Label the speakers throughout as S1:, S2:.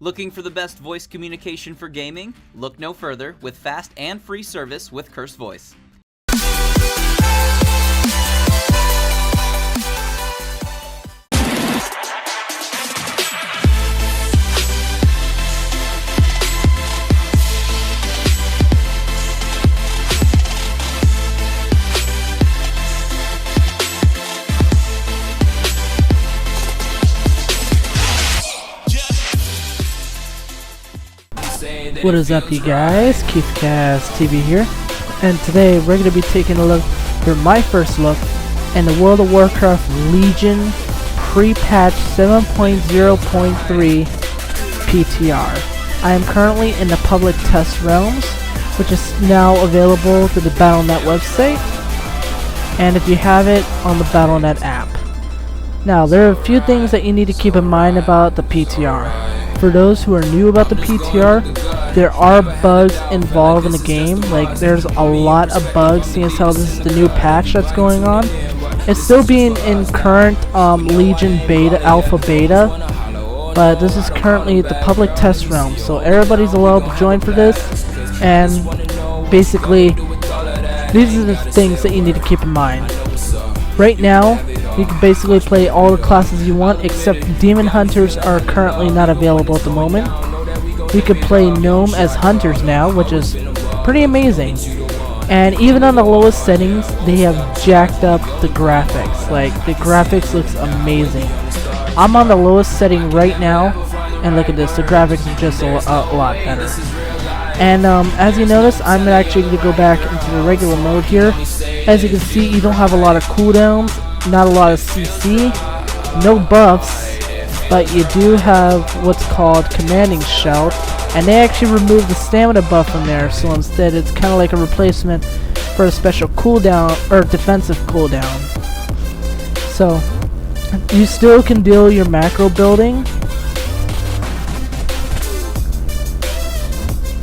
S1: Looking for the best voice communication for gaming? Look no further with fast and free service with Curse Voice.
S2: What is up, you guys? KeithCast TV here, and today we're going to be taking a look for my first look in the World of Warcraft Legion pre-patch 7.0.3 PTR. I am currently in the public test realms, which is now available through the Battle.net website, and if you have it, on the Battle.net app. Now, there are a few things that you need to keep in mind about the PTR. For those who are new about the PTR, there are bugs involved in the game. Like, there's a lot of bugs, seeing as how this is the new patch that's going on. It's still being in current Legion beta, alpha beta, but this is currently the public test realm, so everybody's allowed to join for this. And basically, these are the things that you need to keep in mind. Right now, you can basically play all the classes you want, except Demon Hunters are currently not available at the moment. You can play Gnome as Hunters now, which is pretty amazing. And even on the lowest settings, they have jacked up the graphics. Like, the graphics looks amazing. I'm on the lowest setting right now, and look at this, the graphics are just a lot better. And as you notice, I'm actually going to go back into the regular mode here. As you can see, you don't have a lot of cooldowns, not a lot of CC, no buffs, but you do have what's called Commanding Shout, and they actually removed the stamina buff from there, so instead it's kind of like a replacement for a special cooldown, or defensive cooldown. So, you still can do your macro building,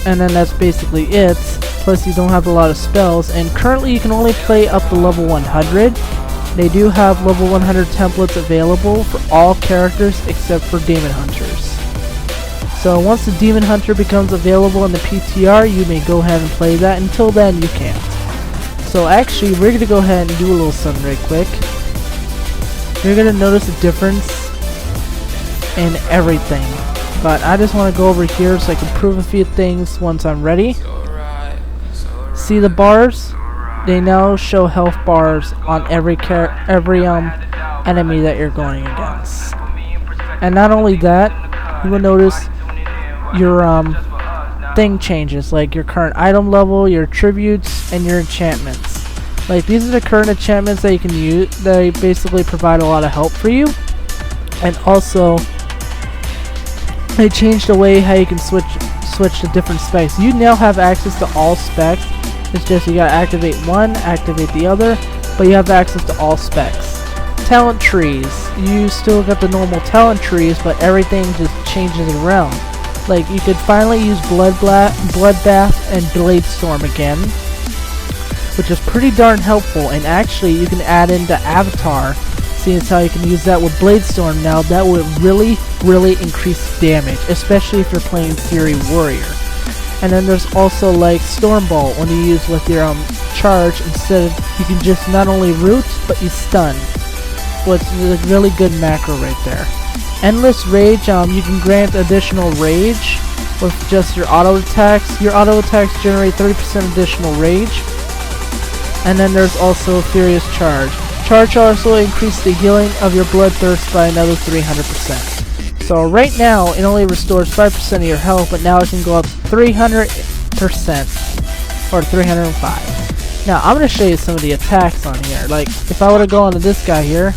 S2: and then that's basically it. Plus you don't have a lot of spells, and currently you can only play up to level 100. They do have level 100 templates available for all characters except for Demon Hunters. So once the Demon Hunter becomes available in the PTR, you may go ahead and play that. Until then, you can't. So actually, we're going to go ahead and do a little something right quick. You're going to notice a difference in everything. But I just want to go over here so I can prove a few things once I'm ready. See the bars? They now show health bars on every enemy that you're going against. And not only that, you will notice your thing changes, like your current item level, your attributes, and your enchantments. Like, these are the current enchantments that you can use. They basically provide a lot of help for you. And also, they changed the way how you can switch to different specs. You now have access to all specs. It's just you gotta activate one, activate the other, but you have access to all specs. Talent trees. You still got the normal talent trees, but everything just changes around. Like, you could finally use Bloodbath and Bladestorm again, which is pretty darn helpful. And actually, you can add in the Avatar, seeing as how you can use that with Bladestorm now. That would really increase damage, especially if you're playing Fury Warrior. And then there's also like Stormbolt, when you use with your charge, instead of, you can just not only root, but you stun. So it's a really good macro right there. Endless Rage, you can grant additional rage with just your auto attacks. Your auto attacks generate 30% additional rage. And then there's also Furious Charge. Charge also increases the healing of your bloodthirst by another 300%. So right now, it only restores 5% of your health, but now it can go up to 300%, or 305. Now, I'm going to show you some of the attacks on here. Like, if I were to go onto this guy here,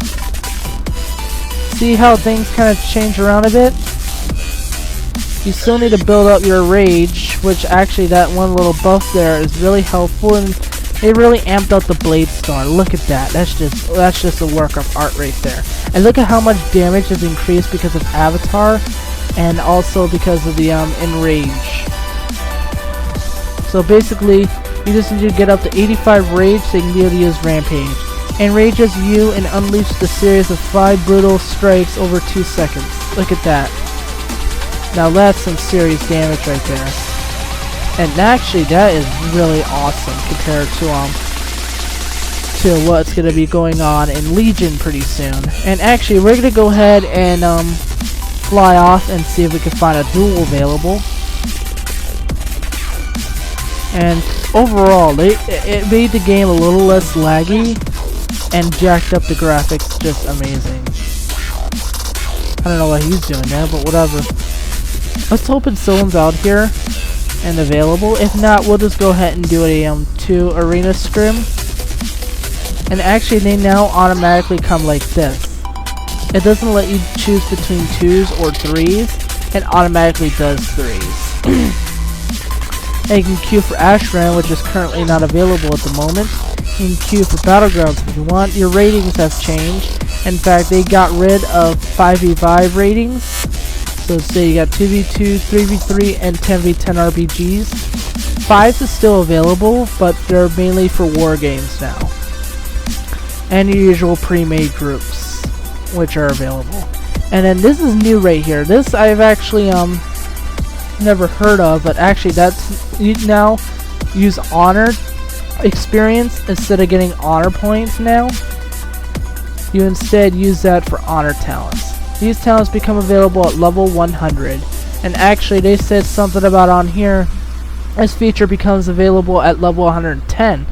S2: see how things kind of change around a bit? You still need to build up your rage, which actually that one little buff there is really helpful, and they really amped up the Bladestorm. Look at that. That's just a work of art right there. And look at how much damage has increased because of Avatar, and also because of the Enrage. So basically, you just need to get up to 85 rage so you can be able to use Rampage. Enrages you and unleashes a series of 5 brutal strikes over 2 seconds. Look at that. Now that's some serious damage right there. And actually, that is really awesome compared to what's going to be going on in Legion pretty soon. And actually, we're going to go ahead and fly off and see if we can find a duel available. And overall, it made the game a little less laggy and jacked up the graphics just amazing. I don't know what he's doing there, but whatever. Let's hope someone's out here and available. If not, we'll just go ahead and do a 2 arena scrim. And actually, they now automatically come like this. It doesn't let you choose between 2s or 3s. It automatically does 3s. And you can queue for Ashran, which is currently not available at the moment. You can queue for Battlegrounds if you want. Your ratings have changed. In fact, they got rid of 5v5 ratings. So say you got 2v2, 3v3, and 10v10 RPGs. 5s is still available, but they're mainly for war games now. And your usual pre-made groups, which are available. And then this is new right here. This I've actually never heard of, but actually that's, you now use honor experience instead of getting honor points now. You instead use that for honor talents. These talents become available at level 100. And actually they said something about on here, this feature becomes available at level 110,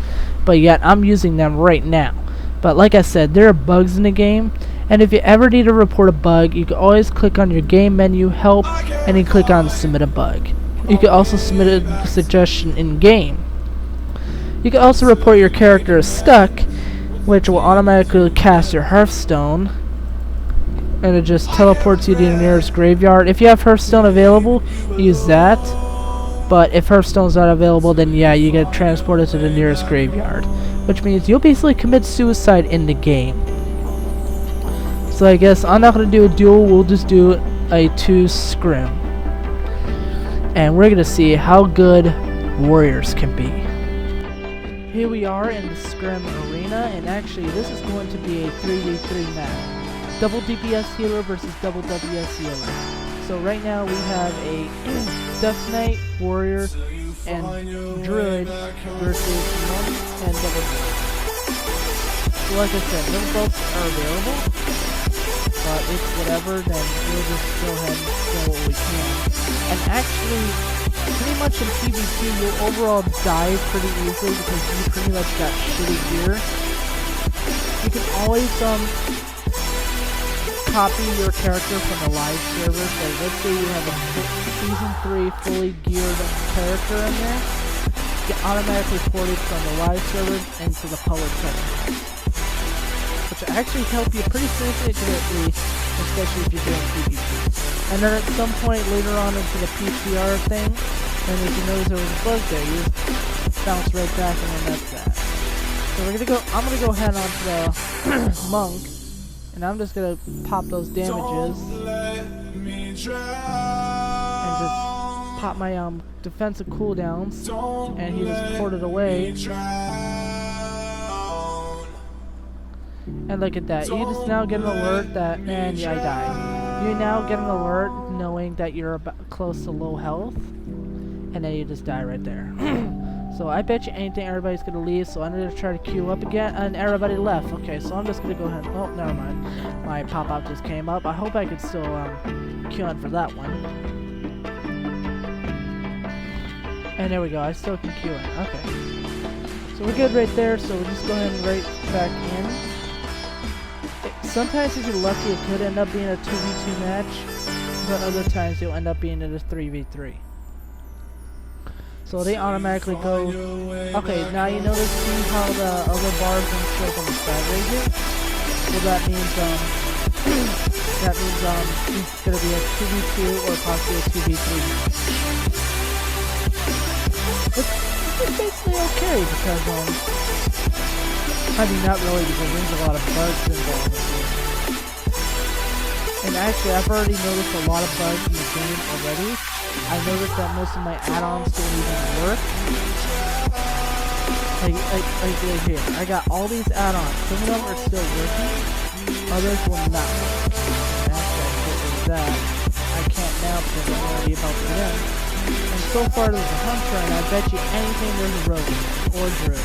S2: but yet I'm using them right now. But like I said, there are bugs in the game, and if you ever need to report a bug, you can always click on your game menu, help, and you click on submit a bug. You can also submit a suggestion in game. You can also report your character is stuck, which will automatically cast your Hearthstone, and it just teleports you to the nearest graveyard. If you have Hearthstone available, use that. But if Hearthstone's not available, then yeah, you get transported to the nearest graveyard, which means you'll basically commit suicide in the game. So I guess I'm not going to do a duel, we'll just do a 2 scrim. And we're going to see how good warriors can be. Here we are in the scrim arena, and actually this is going to be a 3v3 match. Double DPS healer versus double WS healer. So right now we have a Death Knight, Warrior, and Druid versus Gnomes and double. So like I said, no buffs are available, but it's whatever, then we'll just go ahead and do what we can. And actually, pretty much in PvP, you'll overall die pretty easily because you pretty much got shitty gear. You can always copy your character from the live servers. Like let's say you have a season 3 fully geared character in there, get automatically ported from the live servers into the public server, which actually help you pretty significantly, especially if you're doing PvP. And then at some point later on into the PTR thing, and if you notice there was a bug there, you just bounce right back, and then that's that. So we're gonna go. I'm gonna go ahead onto the monk. And I'm just gonna pop those damages and just pop my defensive cooldowns, and he just ported away. And look at that, you just now get an alert that, and yeah, I died. You now get an alert knowing that you're about close to low health, and then you just die right there. So I bet you anything everybody's gonna leave, so I'm gonna try to queue up again, and everybody left. Okay, so I'm just gonna go ahead. Oh, never mind. My pop-up just came up. I hope I could still queue in for that one. And there we go. I still can queue in. Okay. So we're good right there. So we'll just go ahead and right back in. Sometimes if you're lucky, it could end up being a 2v2 match, but other times you'll end up being in a 3v3. So they automatically go. Okay, now you notice see how the other bars don't show up on the side right here. So that means it's gonna be a 2v2 or possibly a 2v3. It's basically okay because I mean not really because there's a lot of bugs involved with it. And actually, I've already noticed a lot of bugs in the game already. I noticed that most of my add-ons don't even work. Like right here. I got all these add-ons. Some of them are still working. Others will not work. And after I get rid of that, I can't now because I'm already about to get in. And so far there's a hunter, and I bet you anything there's a rogue or druid.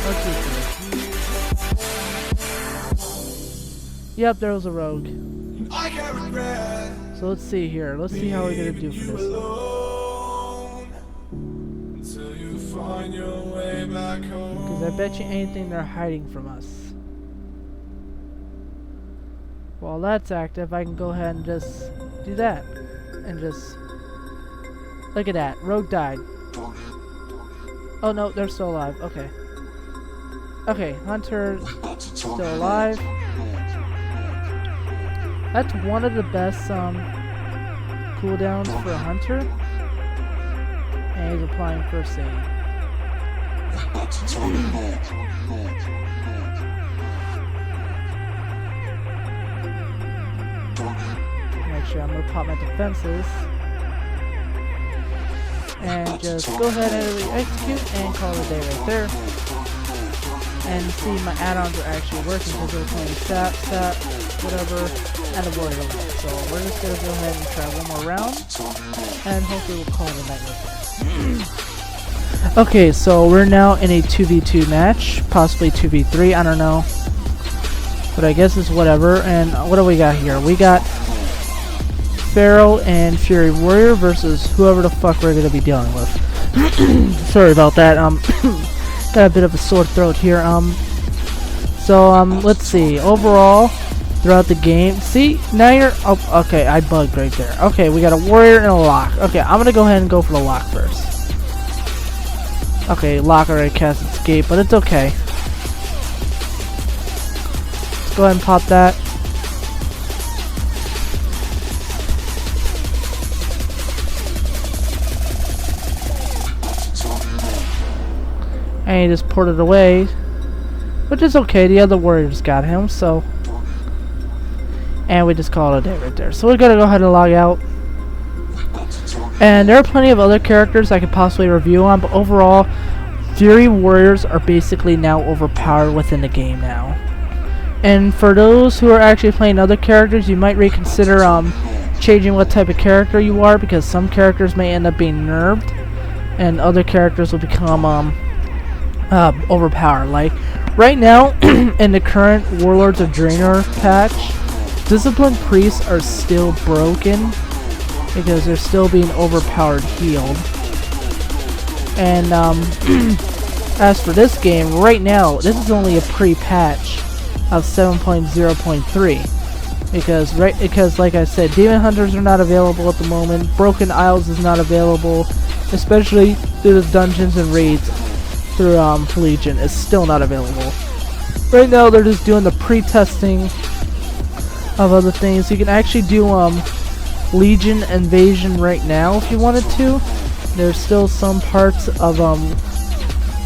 S2: Or two druids. Yep, there was a rogue. So let's see here. Let's see how we're gonna do for this. Because I bet you anything they're hiding from us. While that's active, I can go ahead and just do that. And just... Look at that. Rogue died. Oh no, they're still alive. Okay. Okay, Hunter still alive. That's one of the best cooldowns for a Hunter. And he's applying first aid. Actually, I'm gonna pop my defenses. And just go ahead and execute and call it a day right there. And see my add-ons are actually working because they're playing stat, whatever, and a warrior line. So we're just gonna go ahead and try one more round. And hopefully we'll call it a night right there. Okay, so we're now in a 2v2 match, possibly 2v3, I don't know. But I guess it's whatever. And what do we got here? We got Pharaoh and Fury Warrior versus whoever the fuck we're gonna be dealing with. Sorry about that. Got a bit of a sore throat here. Let's see. Overall, throughout the game, see now you're. Oh, okay. I bugged right there. Okay, we got a warrior and a lock. Okay, I'm gonna go ahead and go for the lock first. Okay, lock already cast escape, but it's okay. Let's go ahead and pop that. And he just ported away, which is okay. The other warriors got him, so. And we just call it a day right there. So we're gonna go ahead and log out. And there are plenty of other characters I could possibly review on, but overall, Fury Warriors are basically now overpowered within the game now. And for those who are actually playing other characters, you might reconsider changing what type of character you are, because some characters may end up being nerfed, and other characters will become overpowered. Like right now in the current Warlords of Draenor patch, Disciplined Priests are still broken because they're still being overpowered healed. And as for this game, right now this is only a pre-patch of 7.0.3 because like I said, Demon Hunters are not available at the moment. Broken Isles is not available, especially through the dungeons and raids through Legion is still not available. Right now they're just doing the pre-testing of other things. You can actually do Legion Invasion right now if you wanted to. There's still some parts of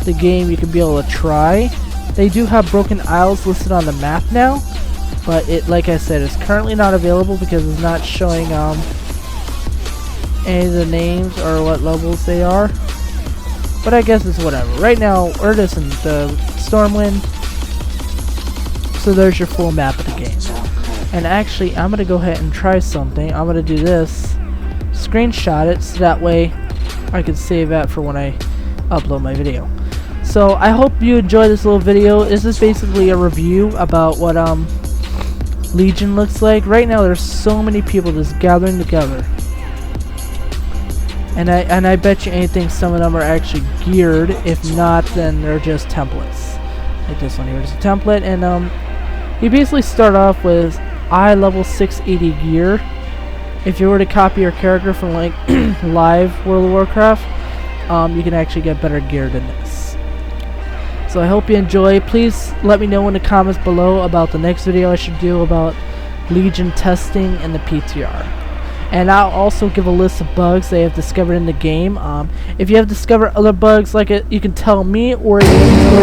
S2: the game you can be able to try. They do have Broken Isles listed on the map now, but it, like I said, is currently not available because it's not showing any of the names or what levels they are. But I guess it's whatever. Right now, we're just in the Stormwind. So there's your full map of the game. And actually, I'm going to go ahead and try something. I'm going to do this. Screenshot it so that way I can save that for when I upload my video. So I hope you enjoyed this little video. This is basically a review about what Legion looks like. Right now, there's so many people just gathering together. And I bet you anything some of them are actually geared. If not, then they're just templates. Like this one here is a template, and you basically start off with eye level 680 gear. If you were to copy your character from like live World of Warcraft, you can actually get better gear than this. So I hope you enjoy. Please let me know in the comments below about the next video I should do about Legion testing and the PTR. And I'll also give a list of bugs they have discovered in the game. If you have discovered other bugs like it, you can tell me, or you can